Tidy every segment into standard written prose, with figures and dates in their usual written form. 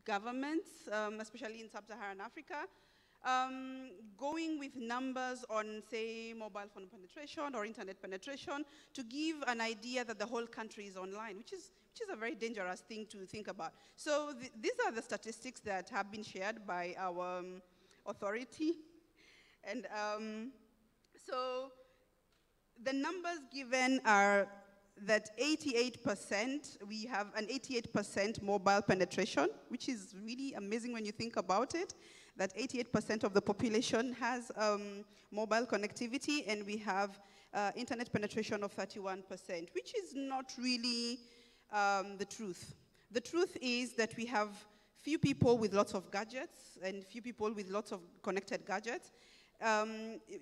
governments, especially in sub-Saharan Africa, going with numbers on, say, mobile phone penetration or internet penetration to give an idea that the whole country is online, which is a very dangerous thing to think about. So these are the statistics that have been shared by our authority. And so the numbers given are that 88%, we have an 88% mobile penetration, which is really amazing when you think about it, that 88% of the population has mobile connectivity, and we have internet penetration of 31%, which is not really the truth. The truth is that we have few people with lots of gadgets and few people with lots of connected gadgets,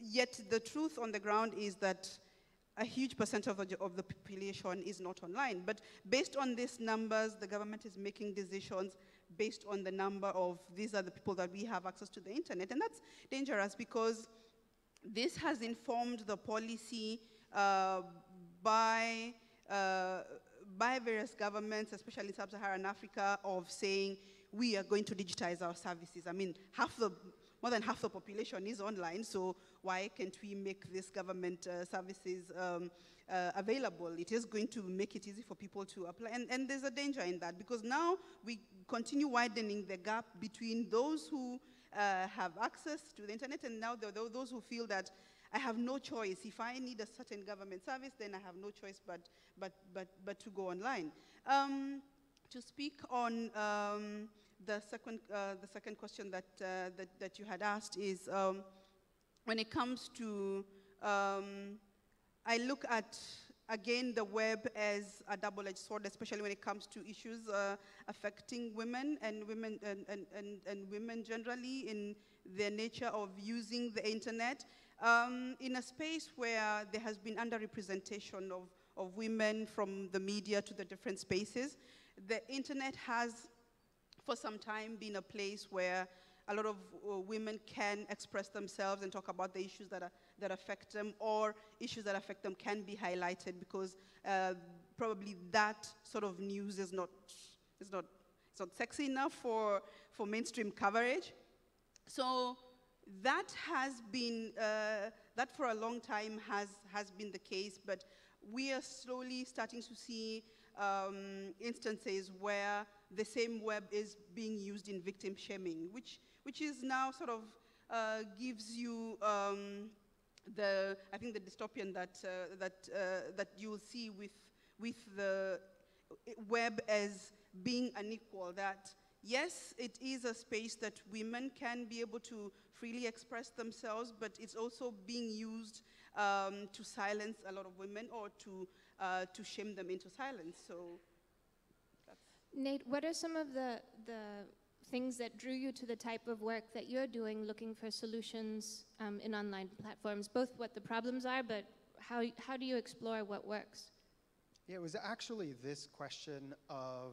yet the truth on the ground is that a huge percent of the population is not online. But based on these numbers, the government is making decisions based on the number of, these are the people that we have access to the internet. And that's dangerous because this has informed the policy by various governments, especially in sub-Saharan Africa, of saying we are going to digitize our services. I mean, more than half the population is online, so why can't we make these government services available? It is going to make it easy for people to apply, and there's a danger in that, because now we continue widening the gap between those who have access to the internet, and now those who feel that I have no choice. If I need a certain government service, then I have no choice but to go online. To speak on the second question that you had asked is, when it comes to, I look at, again, the web as a double-edged sword, especially when it comes to issues affecting women and women generally in their nature of using the internet, in a space where there has been underrepresentation of women from the media to the different spaces. The internet has, for some time, been a place where a lot of women can express themselves and talk about the issues that affect them, or issues that affect them can be highlighted, because probably that sort of news is not sexy enough for mainstream coverage. So that has been, that for a long time has been the case, but we are slowly starting to see instances where the same web is being used in victim shaming, which is now sort of gives you I think the dystopian that you will see with the web as being unequal. That yes, it is a space that women can be able to freely express themselves, but it's also being used to silence a lot of women, or to shame them into silence. So that's... Nate, what are some of the things that drew you to the type of work that you're doing, looking for solutions in online platforms, both what the problems are, but how do you explore what works? Yeah, it was actually this question of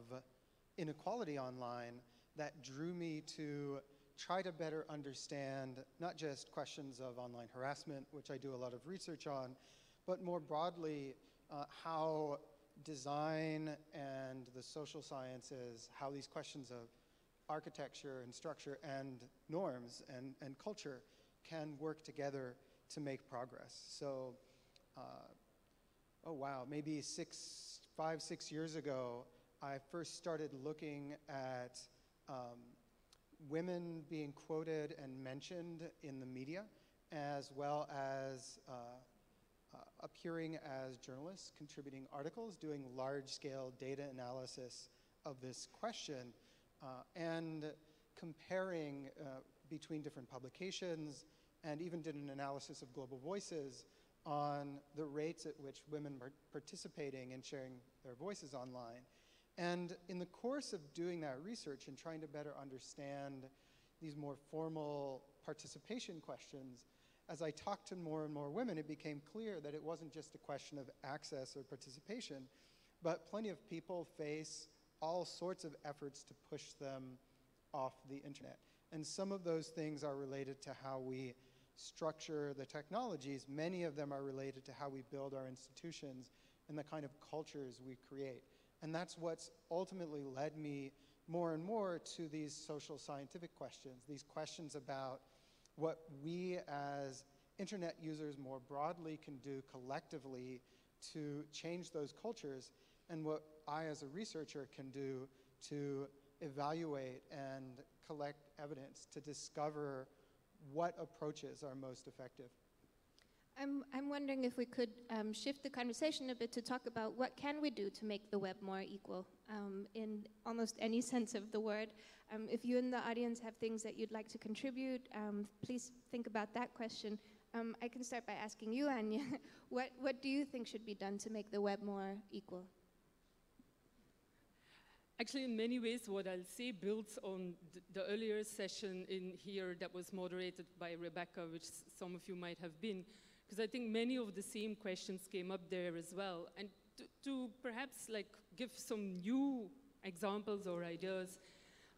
inequality online that drew me to try to better understand not just questions of online harassment, which I do a lot of research on, but more broadly, how design and the social sciences, how these questions of architecture and structure and norms and culture can work together to make progress. So, oh wow, maybe 5, 6 years ago, I first started looking at women being quoted and mentioned in the media, as well as appearing as journalists, contributing articles, doing large-scale data analysis of this question, and comparing between different publications, and even did an analysis of Global Voices on the rates at which women were participating and sharing their voices online. And in the course of doing that research and trying to better understand these more formal participation questions, as I talked to more and more women, it became clear that it wasn't just a question of access or participation, but plenty of people face all sorts of efforts to push them off the internet. And some of those things are related to how we structure the technologies. Many of them are related to how we build our institutions and the kind of cultures we create. And that's what's ultimately led me more and more to these social scientific questions, these questions about what we as internet users more broadly can do collectively to change those cultures, and what I as a researcher can do to evaluate and collect evidence to discover what approaches are most effective. I'm wondering if we could shift the conversation a bit to talk about what can we do to make the web more equal in almost any sense of the word. If you in the audience have things that you'd like to contribute, please think about that question. I can start by asking you, Anya, what do you think should be done to make the web more equal? Actually, in many ways, what I'll say builds on the earlier session in here that was moderated by Rebecca, which some of you might have been, because I think many of the same questions came up there as well. And to perhaps like give some new examples or ideas,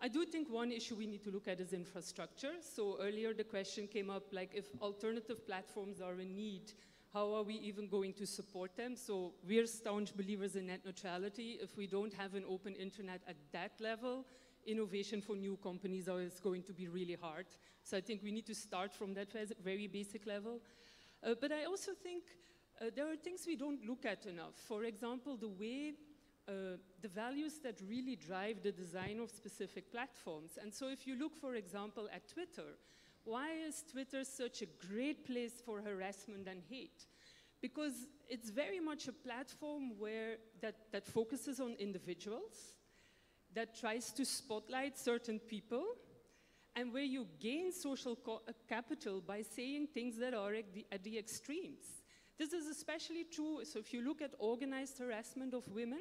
I do think one issue we need to look at is infrastructure. So earlier the question came up, like if alternative platforms are in need, how are we even going to support them? So we're staunch believers in net neutrality. If we don't have an open internet at that level, innovation for new companies is going to be really hard. So I think we need to start from that very basic level. But I also think there are things we don't look at enough. For example, the way the values that really drive the design of specific platforms. And so if you look, for example, at Twitter, why is Twitter such a great place for harassment and hate? Because it's very much a platform where that focuses on individuals, that tries to spotlight certain people, and where you gain social capital by saying things that are at the extremes. This is especially true, so if you look at organized harassment of women,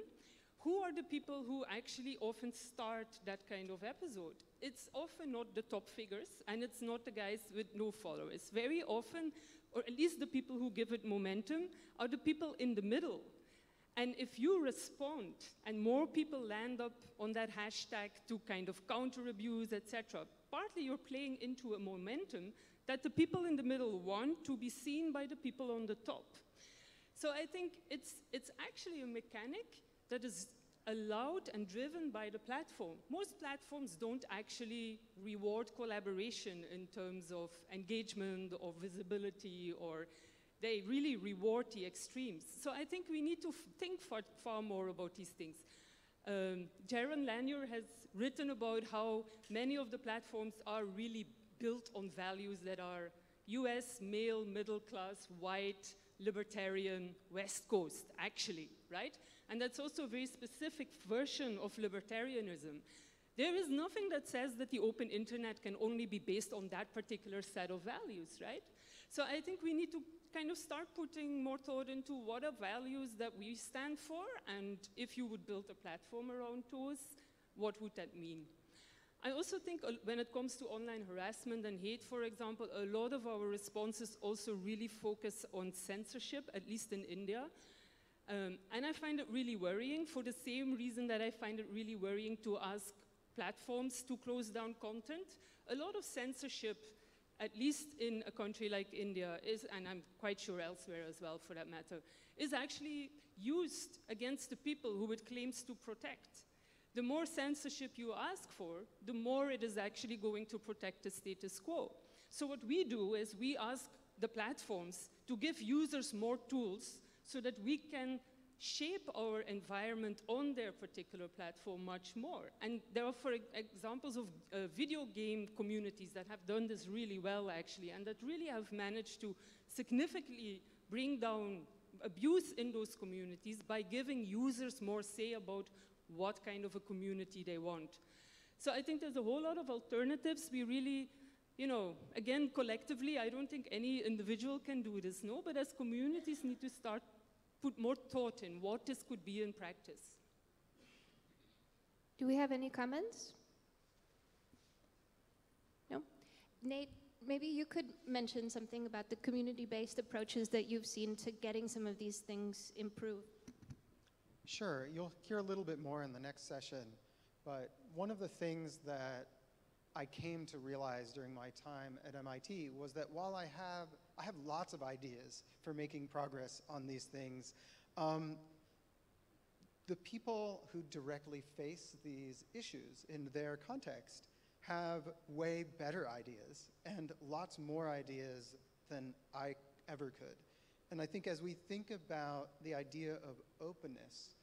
who are the people who actually often start that kind of episode? It's often not the top figures, and it's not the guys with no followers. Very often, or at least the people who give it momentum, are the people in the middle. And if you respond, and more people land up on that hashtag to kind of counter abuse, etc., partly you're playing into a momentum that the people in the middle want to be seen by the people on the top. So I think it's actually a mechanic that is allowed and driven by the platform. Most platforms don't actually reward collaboration in terms of engagement or visibility, or they really reward the extremes. So I think we need to think far more about these things. Jaron Lanier has written about how many of the platforms are really built on values that are US, male, middle class, white, libertarian, West Coast, actually, right? And that's also a very specific version of libertarianism. There is nothing that says that the open internet can only be based on that particular set of values, right? So I think we need to kind of start putting more thought into what are values that we stand for, and if you would build a platform around those, what would that mean? I also think when it comes to online harassment and hate, for example, a lot of our responses also really focus on censorship, at least in India. And I find it really worrying for the same reason that I find it really worrying to ask platforms to close down content. A lot of censorship, at least in a country like India, is, and I'm quite sure elsewhere as well for that matter, is actually used against the people who it claims to protect. The more censorship you ask for, the more it is actually going to protect the status quo. So what we do is we ask the platforms to give users more tools so that we can shape our environment on their particular platform much more. And there are, for examples of video game communities that have done this really well, actually, and that really have managed to significantly bring down abuse in those communities by giving users more say about what kind of a community they want. So I think there's a whole lot of alternatives. We really, you know, again, collectively, I don't think any individual can do this, no, but as communities need to start put more thought in what this could be in practice. Do we have any comments? No? Nate, maybe you could mention something about the community-based approaches that you've seen to getting some of these things improved. Sure, you'll hear a little bit more in the next session, but one of the things that I came to realize during my time at MIT was that while I have lots of ideas for making progress on these things, the people who directly face these issues in their context have way better ideas and lots more ideas than I ever could. And I think as we think about the idea of openness,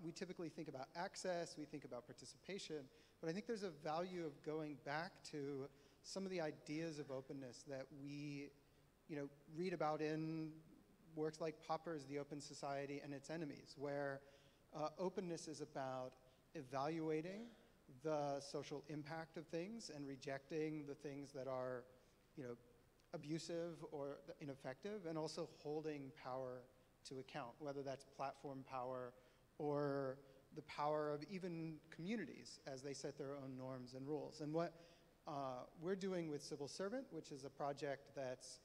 we typically think about access, we think about participation, but I think there's a value of going back to some of the ideas of openness that we read about in works like Popper's The Open Society and Its Enemies, where openness is about evaluating the social impact of things and rejecting the things that are, abusive or ineffective, and also holding power to account, whether that's platform power or the power of even communities as they set their own norms and rules. And what we're doing with Civil Servant, which is a project that's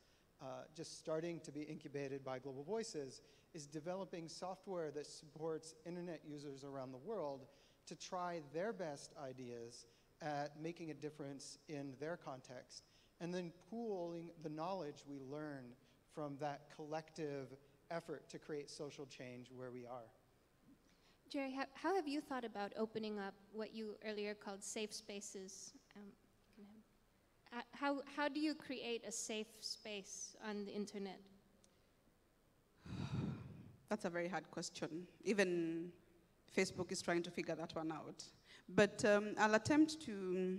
just starting to be incubated by Global Voices, is developing software that supports internet users around the world to try their best ideas at making a difference in their context, and then pooling the knowledge we learn from that collective effort to create social change where we are. Jerry, how have you thought about opening up what you earlier called safe spaces? How do you create a safe space on the internet? That's a very hard question. Even Facebook is trying to figure that one out. But I'll attempt to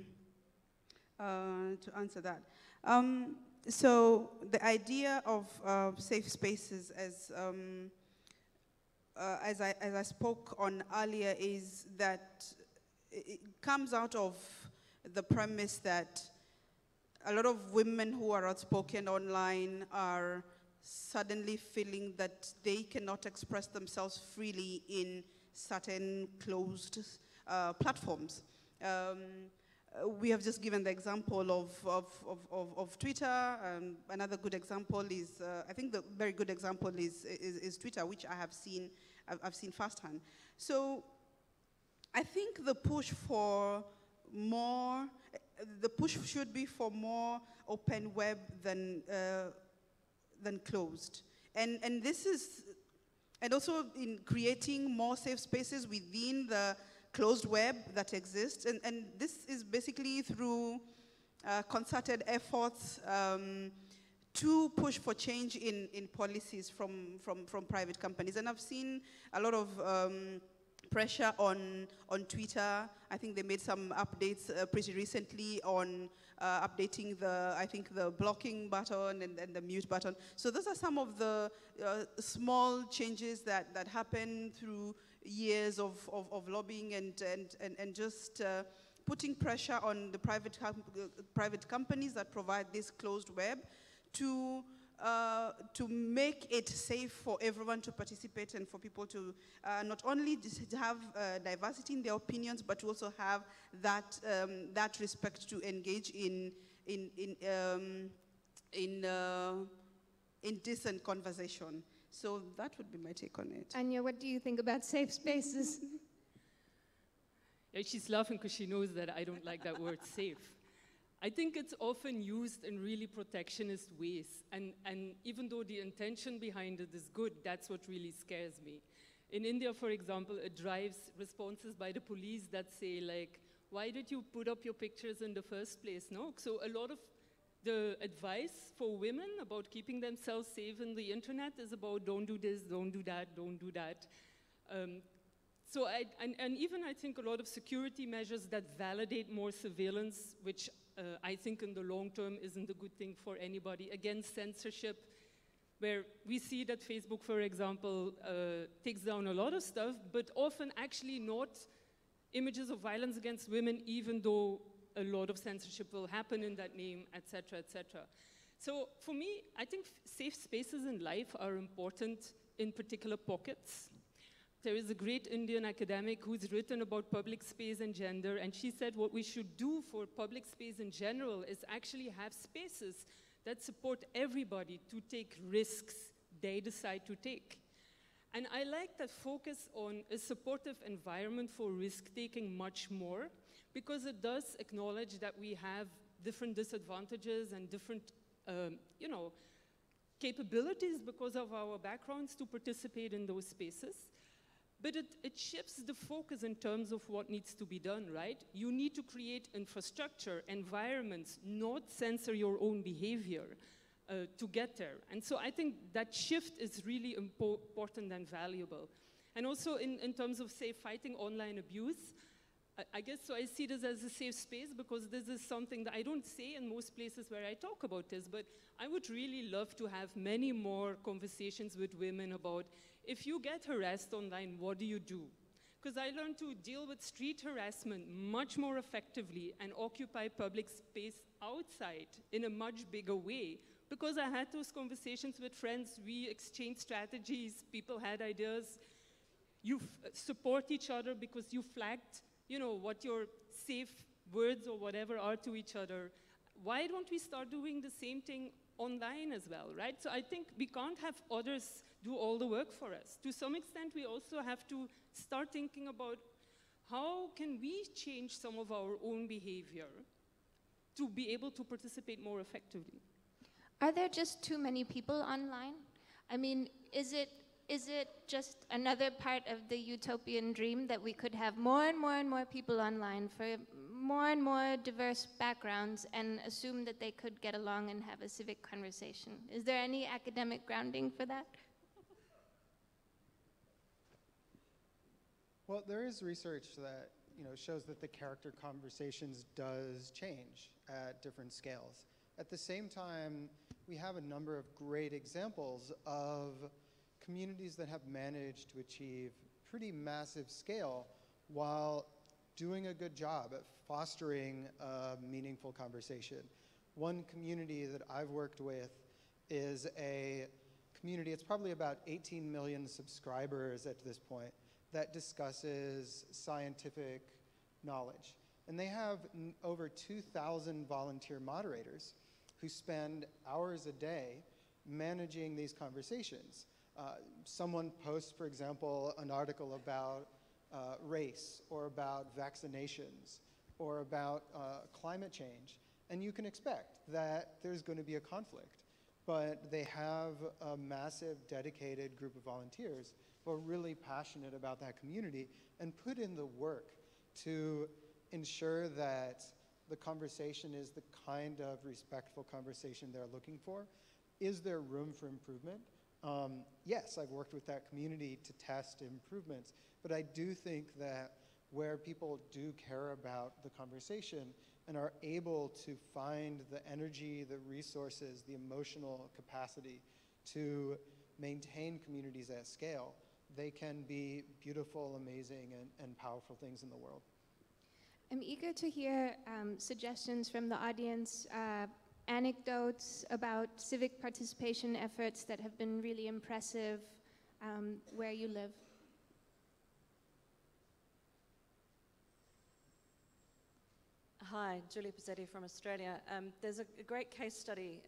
answer that. So the idea of safe spaces, as I spoke on earlier, is that it comes out of the premise that a lot of women who are outspoken online are suddenly feeling that they cannot express themselves freely in certain closed platforms. We have just given the example of Twitter. Another good example is, I think the very good example is Twitter, which I've seen firsthand. So I think the push should be for more open web than closed. And this is, and also in creating more safe spaces within the closed web that exists. And this is basically through concerted efforts to push for change in policies from private companies. And I've seen a lot of pressure on Twitter. I think they made some updates pretty recently on updating the blocking button and the mute button. So those are some of the small changes that happen through years of lobbying and just putting pressure on the private companies that provide this closed web to make it safe for everyone to participate and for people to not only have diversity in their opinions, but to also have that respect to engage in decent conversation. So that would be my take on it. Anya, what do you think about safe spaces? Yeah, she's laughing because she knows that I don't like that word safe. I think it's often used in really protectionist ways. And even though the intention behind it is good, that's what really scares me. In India, for example, it drives responses by the police that say, like, why did you put up your pictures in the first place? No? So a lot of the advice for women about keeping themselves safe in the internet is about don't do this, don't do that, don't do that. So even I think a lot of security measures that validate more surveillance, which I think in the long term isn't a good thing for anybody. Against censorship, where we see that Facebook, for example, takes down a lot of stuff, but often actually not images of violence against women, even though a lot of censorship will happen in that name, et cetera, et cetera. So for me, I think safe spaces in life are important in particular pockets. There is a great Indian academic who's written about public space and gender, and she said what we should do for public space in general is actually have spaces that support everybody to take risks they decide to take. And I like that focus on a supportive environment for risk-taking much more, because it does acknowledge that we have different disadvantages and different, capabilities because of our backgrounds to participate in those spaces. But it shifts the focus in terms of what needs to be done, right? You need to create infrastructure, environments, not censor your own behavior to get there. And so I think that shift is really important and valuable. And also in terms of, say, fighting online abuse, I guess so I see this as a safe space because this is something that I don't say in most places where I talk about this, but I would really love to have many more conversations with women about if you get harassed online, what do you do? Because I learned to deal with street harassment much more effectively and occupy public space outside in a much bigger way because I had those conversations with friends. We exchanged strategies, people had ideas. You support each other because you flagged, you know, what your safe words or whatever are to each other. Why don't we start doing the same thing online as well, right? So I think we can't have others do all the work for us. To some extent, we also have to start thinking about how can we change some of our own behavior to be able to participate more effectively. Are there just too many people online? I mean, is it just another part of the utopian dream that we could have more and more and more people online for more and more diverse backgrounds and assume that they could get along and have a civic conversation? Is there any academic grounding for that? Well, there is research that shows that the character conversations does change at different scales. At the same time, we have a number of great examples of communities that have managed to achieve pretty massive scale while doing a good job at fostering a meaningful conversation. One community that I've worked with is a community, it's probably about 18 million subscribers at this point, that discusses scientific knowledge. And they have over 2,000 volunteer moderators who spend hours a day managing these conversations. Someone posts, for example, an article about race or about vaccinations or about climate change, and you can expect that there's going to be a conflict. But they have a massive dedicated group of volunteers who are really passionate about that community and put in the work to ensure that the conversation is the kind of respectful conversation they're looking for. Is there room for improvement? Yes, I've worked with that community to test improvements, but I do think that where people do care about the conversation and are able to find the energy, the resources, the emotional capacity to maintain communities at scale, they can be beautiful, amazing, and powerful things in the world. I'm eager to hear suggestions from the audience, anecdotes about civic participation efforts that have been really impressive where you live. Hi, Julia Pizzetti from Australia. There's a great case study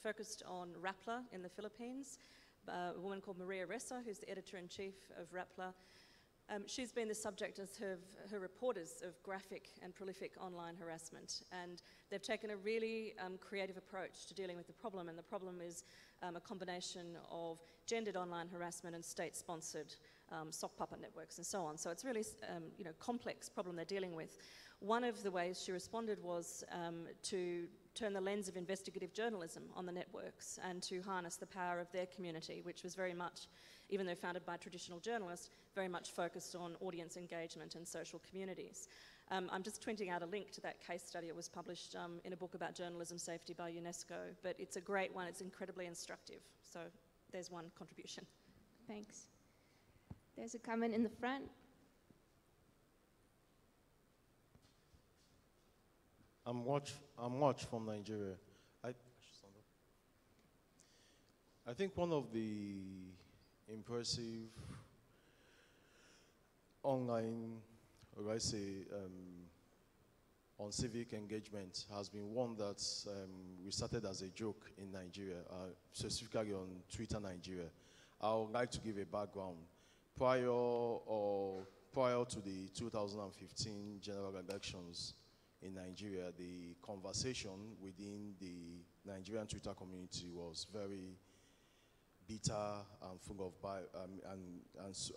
focused on Rappler in the Philippines. A woman called Maria Ressa, who's the editor-in-chief of Rappler. She's been the subject as her reporters of graphic and prolific online harassment, and they've taken a really creative approach to dealing with the problem, and the problem is a combination of gendered online harassment and state-sponsored sock puppet networks and so on. So it's really complex problem they're dealing with. One of the ways she responded was to turn the lens of investigative journalism on the networks and to harness the power of their community, which was very much, even though founded by traditional journalists, very much focused on audience engagement and social communities. I'm just tweeting out a link to that case study. It was published in a book about journalism safety by UNESCO, but it's a great one. It's incredibly instructive. So there's one contribution. Thanks. There's a comment in the front. I'm Watch from Nigeria. I think one of the impressive online, or I say, on civic engagement has been one that we started as a joke in Nigeria, specifically on Twitter Nigeria. I would like to give a background. Prior to the 2015 general elections in Nigeria, the conversation within the Nigerian Twitter community was very bitter and full of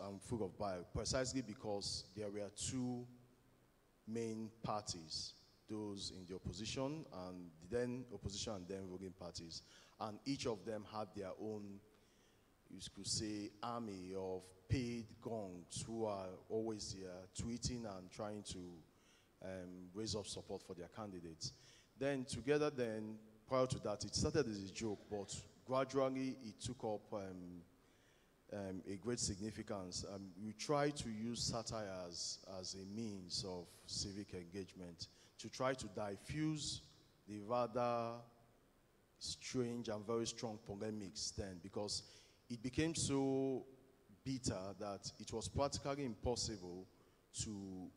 and full of bile, precisely because there were two main parties, those in the opposition and then opposition and then ruling parties, and each of them had their own, you could say, army of paid gongs who are always there tweeting and trying to raise up support for their candidates. Then together then, prior to that, it started as a joke, but gradually it took up a great significance. We try to use satire as a means of civic engagement to try to diffuse the rather strange and very strong polemics then, because it became so bitter that it was practically impossible to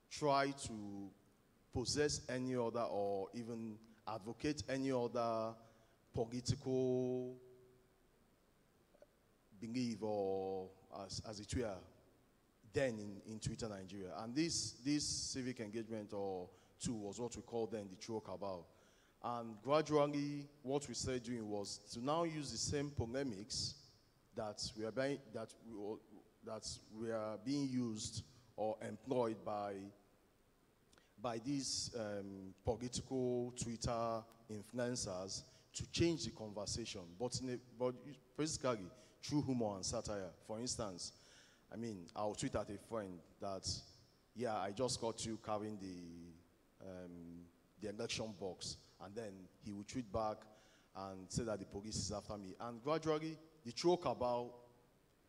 try to possess any other or even advocate any other political belief or as it were then in Twitter Nigeria. And this civic engagement or tool was what we called then the True Cabal. And gradually what we started doing was to now use the same polemics that we are being used or employed by these political Twitter influencers to change the conversation, but basically through humor and satire. For instance, I mean, I'll tweet at a friend that, yeah, I just caught you carrying the election box, and then he would tweet back and say that the police is after me. And gradually, the True Cabal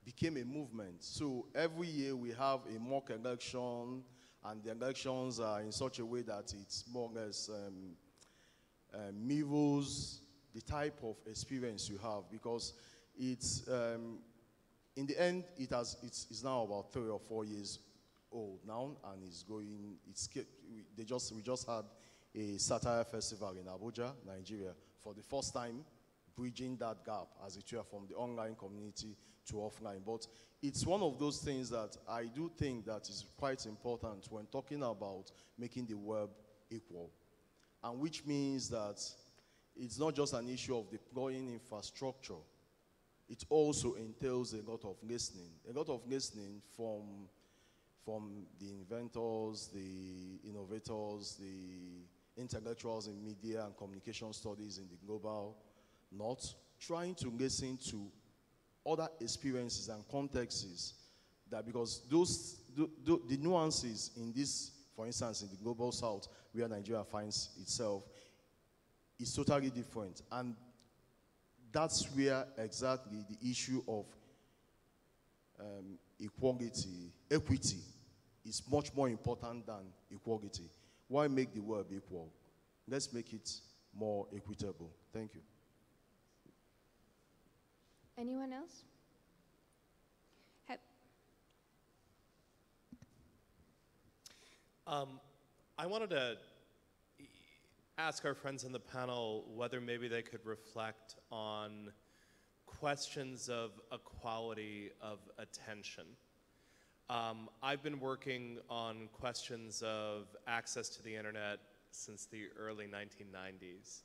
became a movement. So every year we have a mock election, and the elections are in such a way that it's more or less mirrors the type of experience you have, because it's in the end it's now about 3 or 4 years old now, and it's going. We just had a satire festival in Abuja, Nigeria, for the first time, bridging that gap, as it were, from the online community to offline. But it's one of those things that I do think that is quite important when talking about making the web equal, and which means that it's not just an issue of deploying infrastructure. It also entails a lot of listening from the inventors, the innovators, the intellectuals in media and communication studies in the global north, trying to listen to other experiences and contexts, that because the nuances in this, for instance, in the global south, where Nigeria finds itself, is totally different. And that's where exactly the issue of equity is much more important than equality. Why make the world equal? Let's make it more equitable. Thank you. Anyone else? I wanted to ask our friends on the panel whether maybe they could reflect on questions of equality of attention. I've been working on questions of access to the internet since the early 1990s.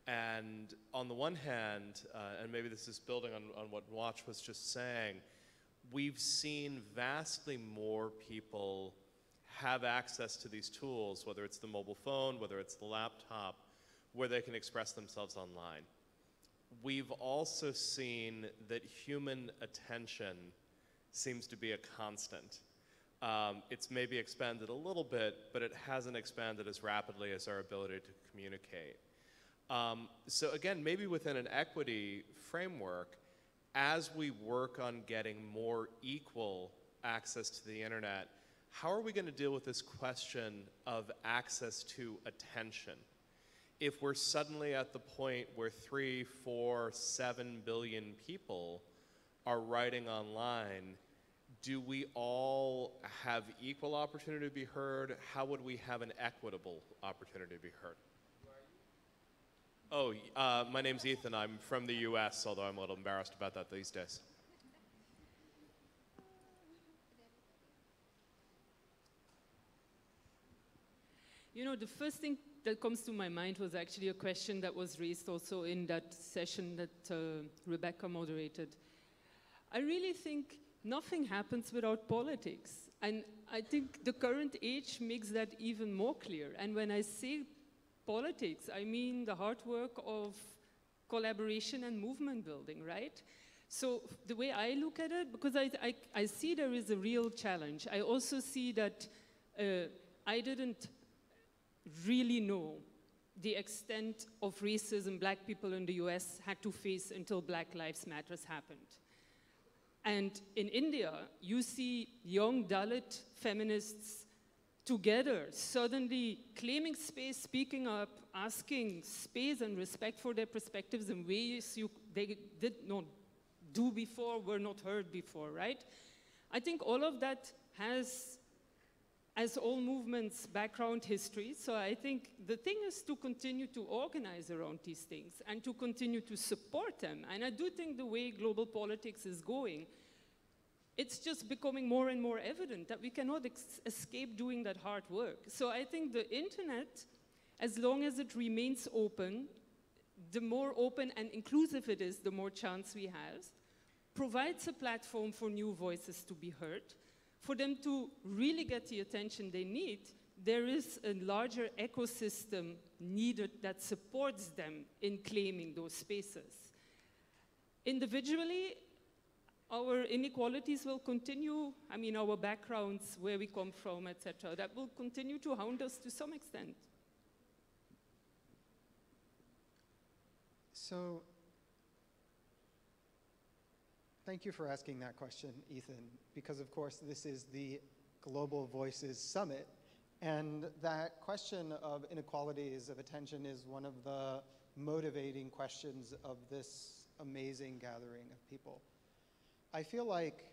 And on the one hand, and maybe this is building on what Watch was just saying, we've seen vastly more people have access to these tools, whether it's the mobile phone, whether it's the laptop, where they can express themselves online. We've also seen that human attention seems to be a constant. It's maybe expanded a little bit, but it hasn't expanded as rapidly as our ability to communicate. So again, maybe within an equity framework, as we work on getting more equal access to the internet, how are we going to deal with this question of access to attention? If we're suddenly at the point where 3, 4, 7 billion people are writing online, do we all have equal opportunity to be heard? How would we have an equitable opportunity to be heard? Oh, my name's Ethan. I'm from the US, although I'm a little embarrassed about that these days. You know, the first thing that comes to my mind was actually a question that was raised also in that session that Rebecca moderated. I really think nothing happens without politics. And I think the current age makes that even more clear. And when I say politics, I mean the hard work of collaboration and movement building, right? So the way I look at it, because I see there is a real challenge. I also see that I didn't really know the extent of racism black people in the US had to face until Black Lives Matters happened. And in India, you see young Dalit feminists together, suddenly claiming space, speaking up, asking space and respect for their perspectives in ways they did not do before, were not heard before, right? I think all of that has, as all movements, background history. So I think the thing is to continue to organize around these things and to continue to support them. And I do think the way global politics is going, it's just becoming more and more evident that we cannot escape doing that hard work. So I think the internet, as long as it remains open, the more open and inclusive it is, the more chance we have, provides a platform for new voices to be heard. For them to really get the attention they need, there is a larger ecosystem needed that supports them in claiming those spaces. Individually, our inequalities will continue, I mean, our backgrounds, where we come from, etc., that will continue to hound us to some extent. So, thank you for asking that question, Ethan, because of course this is the Global Voices Summit, and that question of inequalities of attention is one of the motivating questions of this amazing gathering of people. I feel like,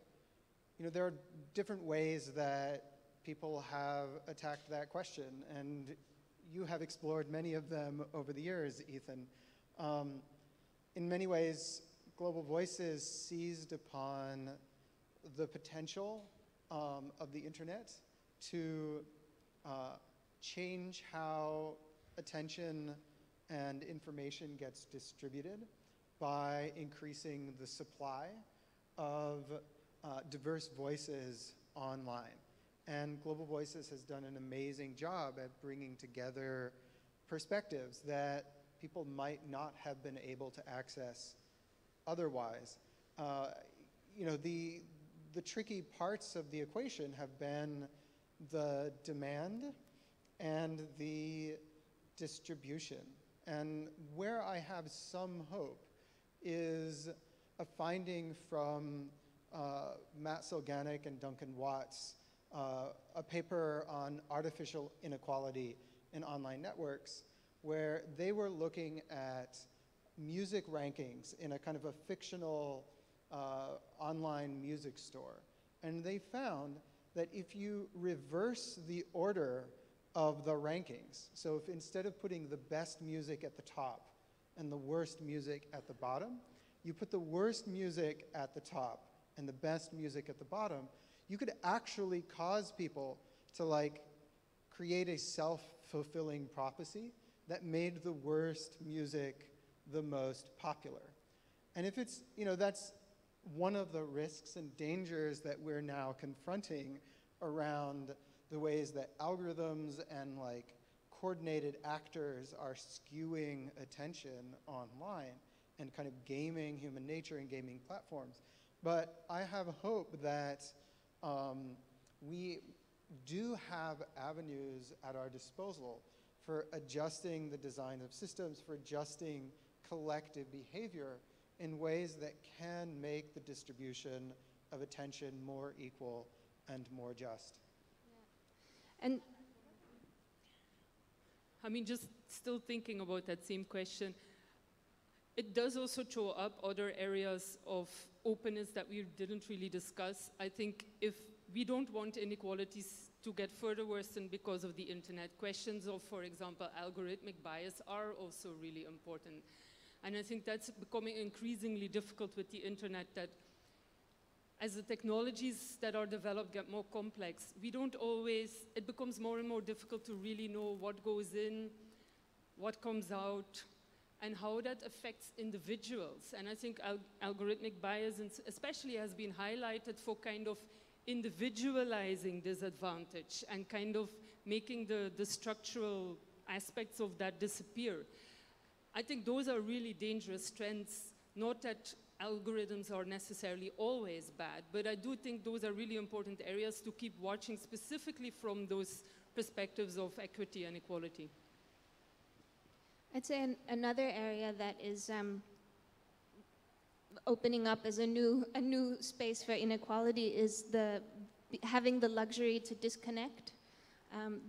you know, there are different ways that people have attacked that question, and you have explored many of them over the years, Ethan. In many ways, Global Voices seized upon the potential of the internet to change how attention and information gets distributed by increasing the supply of diverse voices online. And Global Voices has done an amazing job at bringing together perspectives that people might not have been able to access otherwise. You know, the tricky parts of the equation have been the demand and the distribution. And where I have some hope is a finding from Matt Sulganic and Duncan Watts, a paper on artificial inequality in online networks, where they were looking at music rankings in a kind of a fictional online music store. And they found that if you reverse the order of the rankings, so if instead of putting the best music at the top and the worst music at the bottom, you put the worst music at the top and the best music at the bottom, you could actually cause people to like create a self-fulfilling prophecy that made the worst music the most popular. And if it's, you know, that's one of the risks and dangers that we're now confronting around the ways that algorithms and like coordinated actors are skewing attention online and kind of gaming human nature and gaming platforms. But I have hope that we do have avenues at our disposal for adjusting the design of systems, for adjusting collective behavior in ways that can make the distribution of attention more equal and more just. Yeah. And I mean, just still thinking about that same question, it does also show up other areas of openness that we didn't really discuss. I think if we don't want inequalities to get further worsened because of the internet, questions of, for example, algorithmic bias are also really important. And I think that's becoming increasingly difficult with the internet, that as the technologies that are developed get more complex, we don't always, it becomes more and more difficult to really know what goes in, what comes out, and how that affects individuals. And I think algorithmic bias especially has been highlighted for kind of individualizing disadvantage and kind of making the structural aspects of that disappear. I think those are really dangerous trends, not that algorithms are necessarily always bad, but I do think those are really important areas to keep watching, specifically from those perspectives of equity and equality. I'd say another area that is opening up as a new space for inequality is having the luxury to disconnect.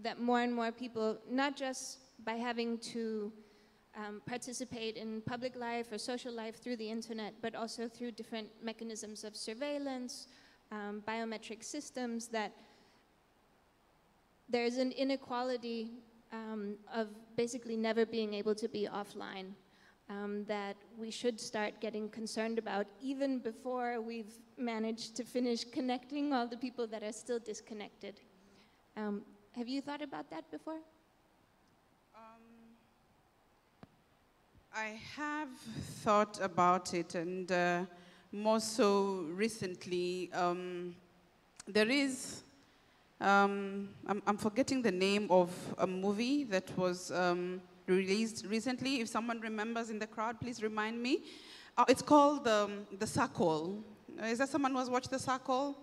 That more and more people, not just by having to participate in public life or social life through the internet, but also through different mechanisms of surveillance, biometric systems, that there's an inequality of basically never being able to be offline, that we should start getting concerned about even before we've managed to finish connecting all the people that are still disconnected. Have you thought about that before? I have thought about it, and more so recently. There is, I'm forgetting the name of a movie that was released recently. If someone remembers in the crowd, please remind me. It's called The Circle. Is there someone who has watched The Circle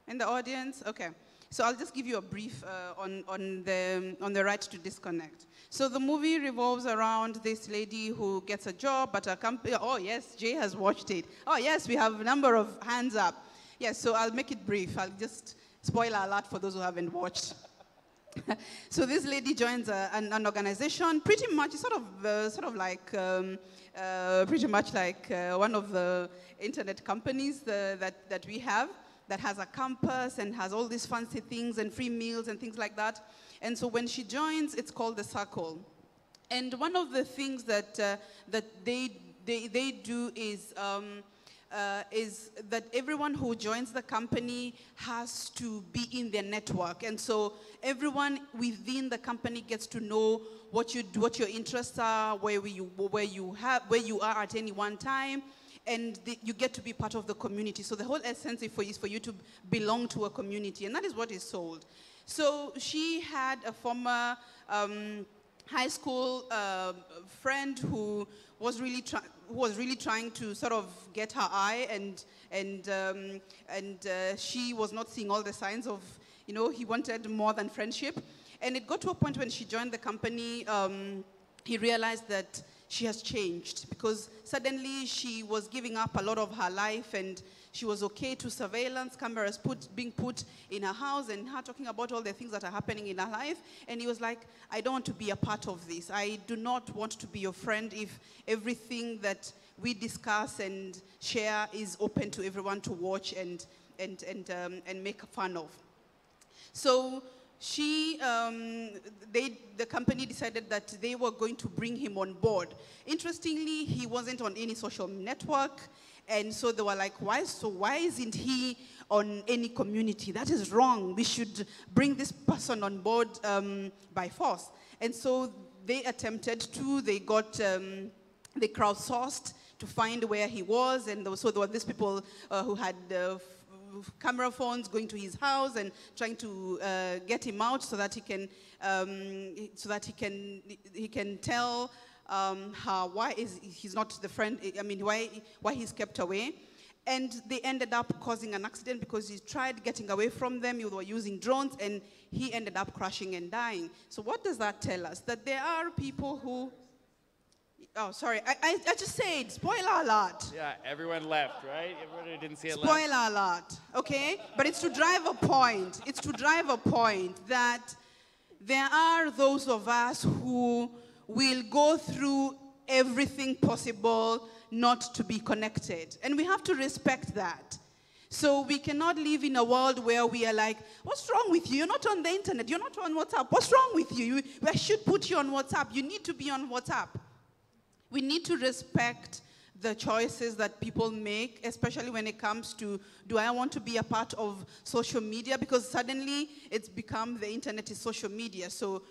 in the audience? Okay. So I'll just give you a brief on the right to disconnect. So the movie revolves around this lady who gets a job at a company. Oh yes, Jay has watched it. Oh yes, we have a number of hands up. Yes, so I'll make it brief. I'll just spoiler alert for those who haven't watched. So this lady joins an organization, pretty much sort of like pretty much like one of the internet companies that we have, that has a campus and has all these fancy things and free meals and things like that. And so when she joins, it's called The Circle. And one of the things that they do is that everyone who joins the company has to be in their network. And so everyone within the company gets to know what your interests are, where you are at any one time, and you get to be part of the community. So the whole essence is for you to belong to a community, and that is what is sold. So she had a former high school friend who was really trying to sort of get her eye, and she was not seeing all the signs of, he wanted more than friendship. And it got to a point when she joined the company, he realized that she has changed, because suddenly she was giving up a lot of her life, and she was okay to surveillance cameras being put in her house, and her talking about all the things that are happening in her life. And he was like, I don't want to be a part of this. I do not want to be your friend if everything that we discuss and share is open to everyone to watch and make fun of. So the company decided that they were going to bring him on board. Interestingly, he wasn't on any social network, and so they were like, why isn't he on any community? That is wrong. We should bring this person on board by force. And so they attempted to. They they crowdsourced to find where he was, and so there were these people who had camera phones going to his house and trying to get him out so that he can tell her why he's not the friend. I mean, why he's kept away. And they ended up causing an accident because he tried getting away from them. They were using drones, and he ended up crashing and dying. So what does that tell us? That there are people who... Oh, sorry. I just said, spoiler alert. Yeah, everyone left, right? Everyone who didn't see it left. Spoiler alert, okay? But it's to drive a point. It's to drive a point that there are those of us who will go through everything possible not to be connected. And we have to respect that. So we cannot live in a world where we are like, what's wrong with you? You're not on the internet. You're not on WhatsApp. What's wrong with you? I should put you on WhatsApp. You need to be on WhatsApp. We need to respect the choices that people make, especially when it comes to, do I want to be a part of social media? Because suddenly it's become the internet is social media. So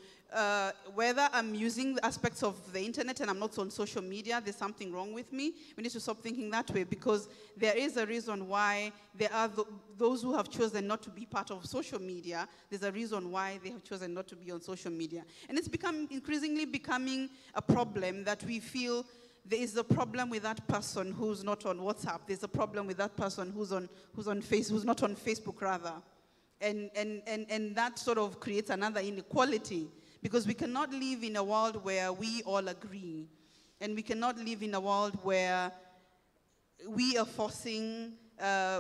whether I'm using the aspects of the internet and I'm not on social media, there's something wrong with me. We need to stop thinking that way, because there is a reason why there are those who have chosen not to be part of social media. There's a reason why they have chosen not to be on social media. And it's increasingly becoming a problem that we feel there is a problem with that person who's not on WhatsApp. There's a problem with that person who's not on Facebook rather. And that sort of creates another inequality, because we cannot live in a world where we all agree. And we cannot live in a world where we are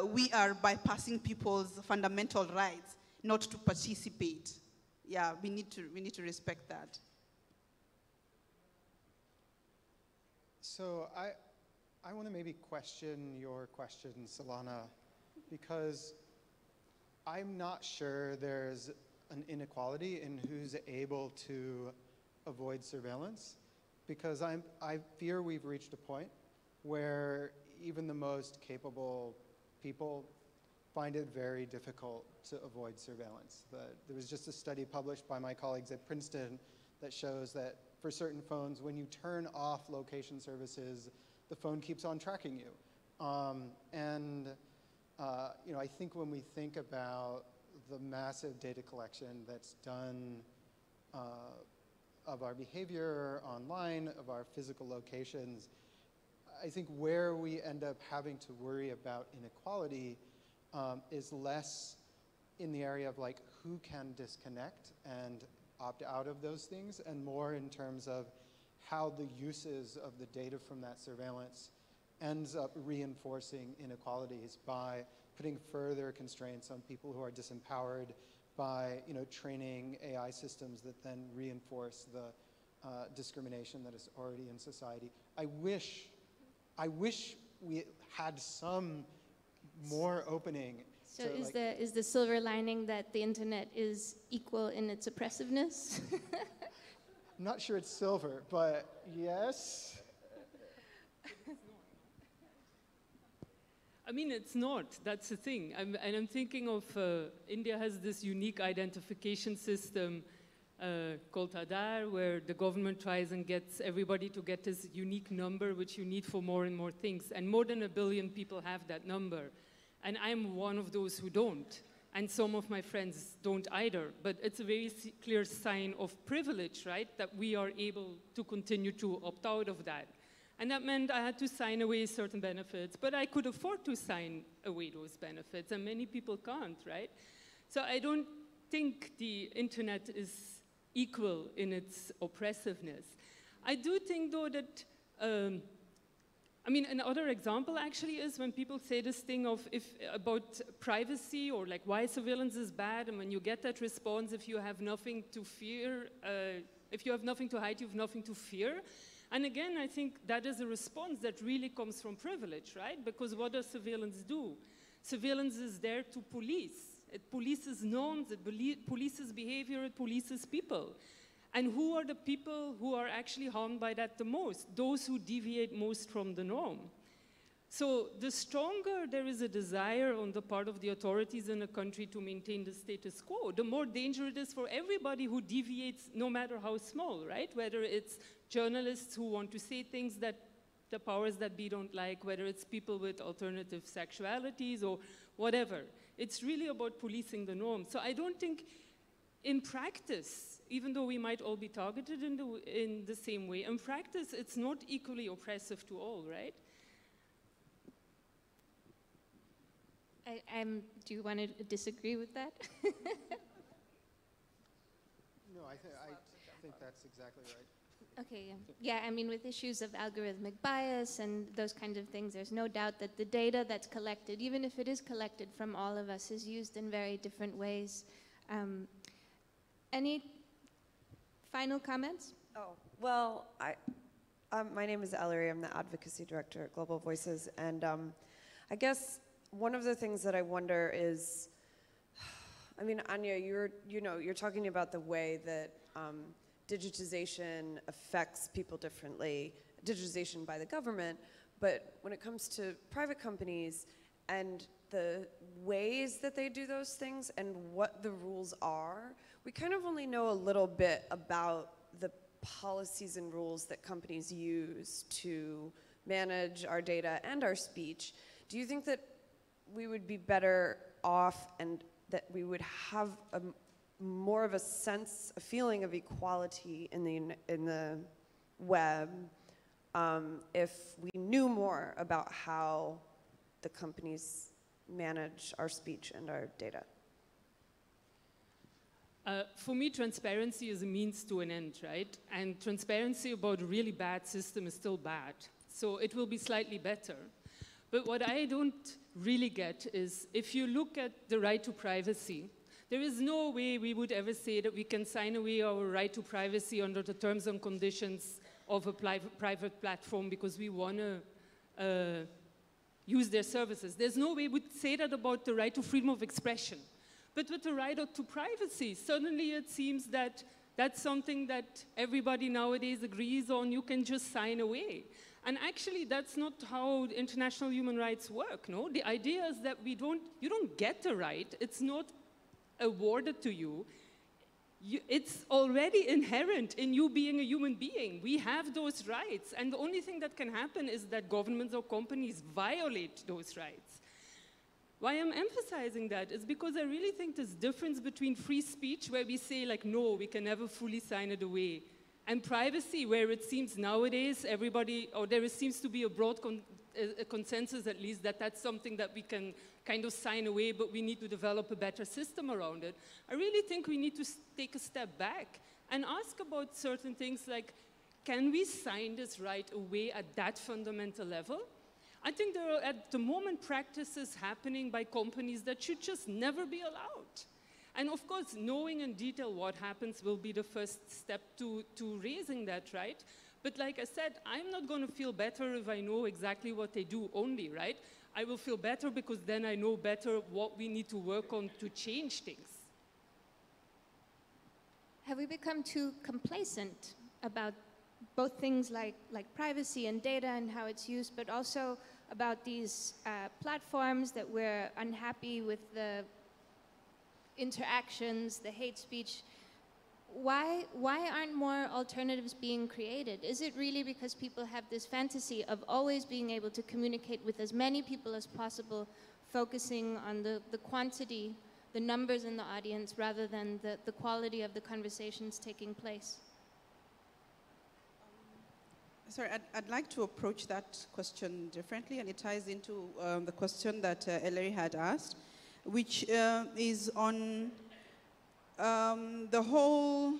we are bypassing people's fundamental rights not to participate. Yeah, we need to respect that. So I want to maybe question your question, Solana, because I'm not sure there's an inequality in who's able to avoid surveillance, because I fear we've reached a point where even the most capable people find it very difficult to avoid surveillance. There was just a study published by my colleagues at Princeton that shows that for certain phones, when you turn off location services, the phone keeps on tracking you. You know, I think when we think about the massive data collection that's done of our behavior online, of our physical locations, I think where we end up having to worry about inequality is less in the area of like who can disconnect and opt out of those things, and more in terms of how the uses of the data from that surveillance ends up reinforcing inequalities by putting further constraints on people who are disempowered, by training AI systems that then reinforce the discrimination that is already in society. I wish we had some more opening. So is the silver lining that the internet is equal in its oppressiveness? I'm not sure it's silver, but yes. I mean, it's not. That's the thing. I'm thinking of India has this unique identification system called Aadhaar, where the government tries and gets everybody to get this unique number, which you need for more and more things. And more than 1 billion people have that number. And I'm one of those who don't. And some of my friends don't either. But it's a very clear sign of privilege, right? That we are able to continue to opt out of that. And that meant I had to sign away certain benefits, but I could afford to sign away those benefits, and many people can't, right? So I don't think the internet is equal in its oppressiveness. I do think, though, that, I mean, another example actually is when people say this thing of about privacy, or like why surveillance is bad, and when you get that response, if you have nothing to fear, if you have nothing to hide, you have nothing to fear. And again, I think that is a response that really comes from privilege, right? Because what does surveillance do? Surveillance is there to police. It polices norms, it polices behavior, it polices people. And who are the people who are actually harmed by that the most? Those who deviate most from the norm. So the stronger there is a desire on the part of the authorities in a country to maintain the status quo, the more danger it is for everybody who deviates, no matter how small, right? Whether it's journalists who want to say things that the powers that be don't like, whether it's people with alternative sexualities or whatever. It's really about policing the norm. So I don't think in practice, even though we might all be targeted in the same way, in practice it's not equally oppressive to all, right? Do you want to disagree with that? No, I think that's exactly right. Okay, yeah, I mean, with issues of algorithmic bias and those kinds of things, there's no doubt that the data that's collected, even if it is collected from all of us, is used in very different ways. Any final comments? Oh, well, my name is Ellery. I'm the advocacy director at Global Voices, and I guess one of the things that I wonder is, I mean, Anya, you're talking about the way that digitization affects people differently, digitization by the government, But when it comes to private companies and the ways that they do those things and what the rules are, we kind of only know a little bit about the policies and rules that companies use to manage our data and our speech. Do you think that we would be better off and that we would have more of a sense, a feeling of equality in the web if we knew more about how the companies manage our speech and our data? For me, transparency is a means to an end, right? And transparency about a really bad system is still bad. So it will be slightly better. But what I don't really get is, if you look at the right to privacy, there is no way we would ever say that we can sign away our right to privacy under the terms and conditions of a private platform because we want to use their services. There's no way we would say that about the right to freedom of expression. But with the right to privacy, suddenly it seems that that's something that everybody nowadays agrees on. You can just sign away. And actually, that's not how international human rights work, no? The idea is that you don't get the right. It's not awarded to you. It's already inherent in you being a human being. We have those rights. And the only thing that can happen is that governments or companies violate those rights. Why I'm emphasizing that is because I really think there's a difference between free speech, where we say, like, no, we can never fully sign it away, and privacy, where it seems nowadays everybody, or there seems to be a broad consensus at least, that that's something that we can kind of sign away, but we need to develop a better system around it. I really think we need to take a step back and ask about certain things like, can we sign this right away at that fundamental level? I think there are, at the moment, practices happening by companies that should just never be allowed. And of course, knowing in detail what happens will be the first step to raising that, right? But like I said, I'm not going to feel better if I know exactly what they do only, right? I will feel better because then I know better what we need to work on to change things. Have we become too complacent about both things like privacy and data and how it's used, but also about these platforms that we're unhappy with the interactions, the hate speech? Why aren't more alternatives being created? Is it really because people have this fantasy of always being able to communicate with as many people as possible, focusing on the quantity, the numbers in the audience, rather than the quality of the conversations taking place? Sorry, I'd like to approach that question differently, and it ties into the question that Ellery had asked, which is on the whole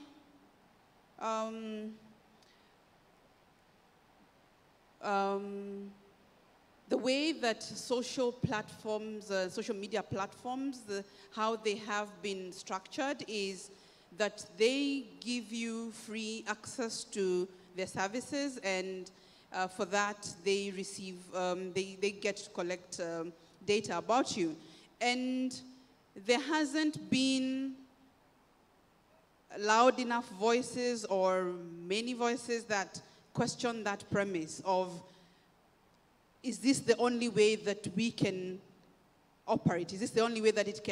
the way that social platforms, social media platforms, how they have been structured is that they give you free access to their services, and for that they receive, they get to collect data about you. And there hasn't been loud enough voices or many voices that question that premise of, is this the only way that we can operate? Is this the only way that it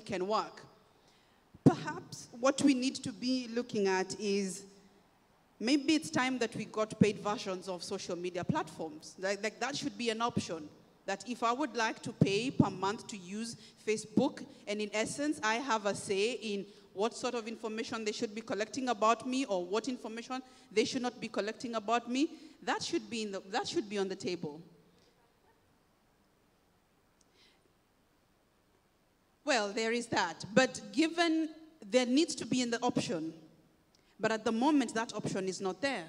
can work? Perhaps what we need to be looking at is, maybe it's time that we got paid versions of social media platforms. Like that should be an option. That if I would like to pay per month to use Facebook, and in essence I have a say in what sort of information they should be collecting about me, or what information they should not be collecting about me, that should be on the table. Well, there is that. But given there needs to be in the option, but at the moment that option is not there.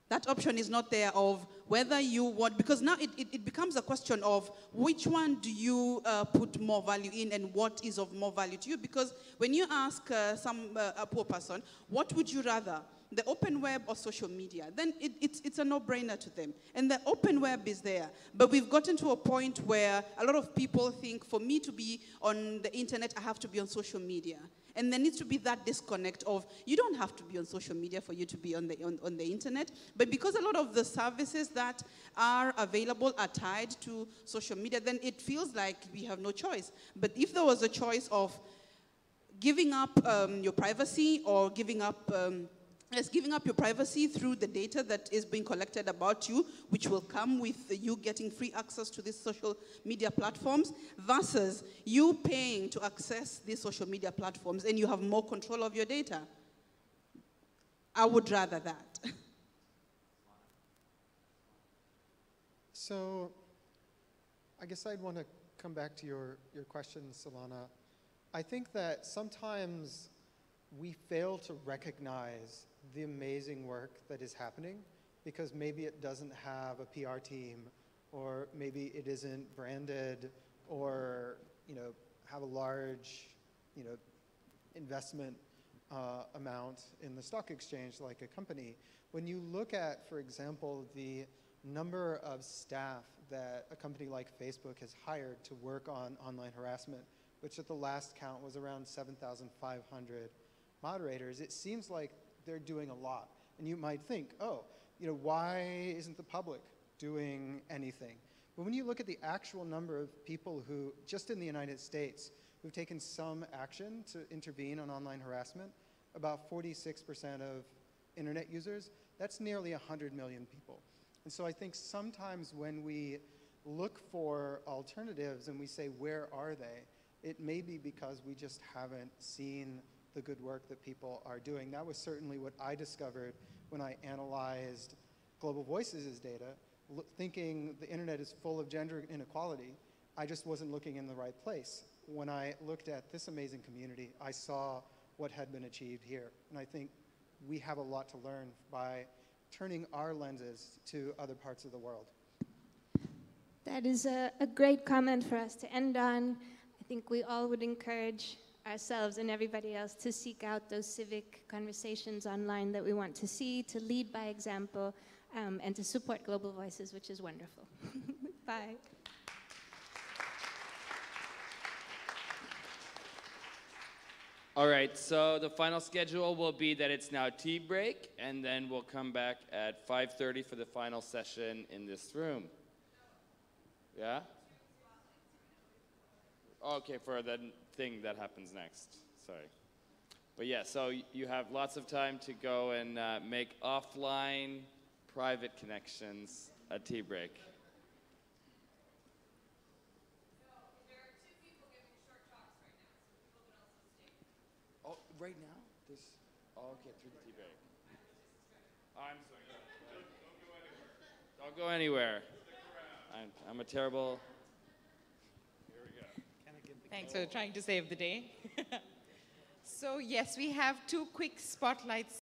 That option is not there of whether you want, because now it becomes a question of which one do you put more value in and what is of more value to you. Because when you ask a poor person, what would you rather? the open web or social media, then it's a no-brainer to them. And the open web is there. But we've gotten to a point where a lot of people think for me to be on the internet, I have to be on social media. And there needs to be that disconnect of, you don't have to be on social media for you to be on the internet. But because a lot of the services that are available are tied to social media, then it feels like we have no choice. But if there was a choice of giving up your privacy or giving up your privacy through the data that is being collected about you, which will come with you getting free access to these social media platforms, versus you paying to access these social media platforms and you have more control of your data. I would rather that. So I guess I'd want to come back to your question, Solana. I think that sometimes we fail to recognize the amazing work that is happening because maybe it doesn't have a PR team, or maybe it isn't branded, or have a large investment amount in the stock exchange like a company. When you look at, for example, the number of staff that a company like Facebook has hired to work on online harassment, which at the last count was around 7,500 moderators, it seems like they're doing a lot. And you might think, oh, why isn't the public doing anything? But when you look at the actual number of people who, just in the United States, who've taken some action to intervene on online harassment, about 46% of internet users, that's nearly 100 million people. And so I think sometimes when we look for alternatives and we say, where are they? It may be because we just haven't seen the good work that people are doing. That was certainly what I discovered when I analyzed Global Voices' data, thinking the internet is full of gender inequality. I just wasn't looking in the right place. When I looked at this amazing community, I saw what had been achieved here. And I think we have a lot to learn by turning our lenses to other parts of the world. That is a great comment for us to end on. I think we all would encourage ourselves and everybody else to seek out those civic conversations online that we want to see, to lead by example, and to support Global Voices, which is wonderful. Bye. All right, so the final schedule will be that it's now tea break, and then we'll come back at 5:30 for the final session in this room. Yeah? Okay, for the thing that happens next. Sorry. But yeah, so you have lots of time to go and make offline private connections at tea break. Oh, right now? Okay, through the tea break. I'm sorry. Don't go anywhere. I'm a terrible... Here we go. Thanks for trying to save the day. So yes, we have two quick spotlights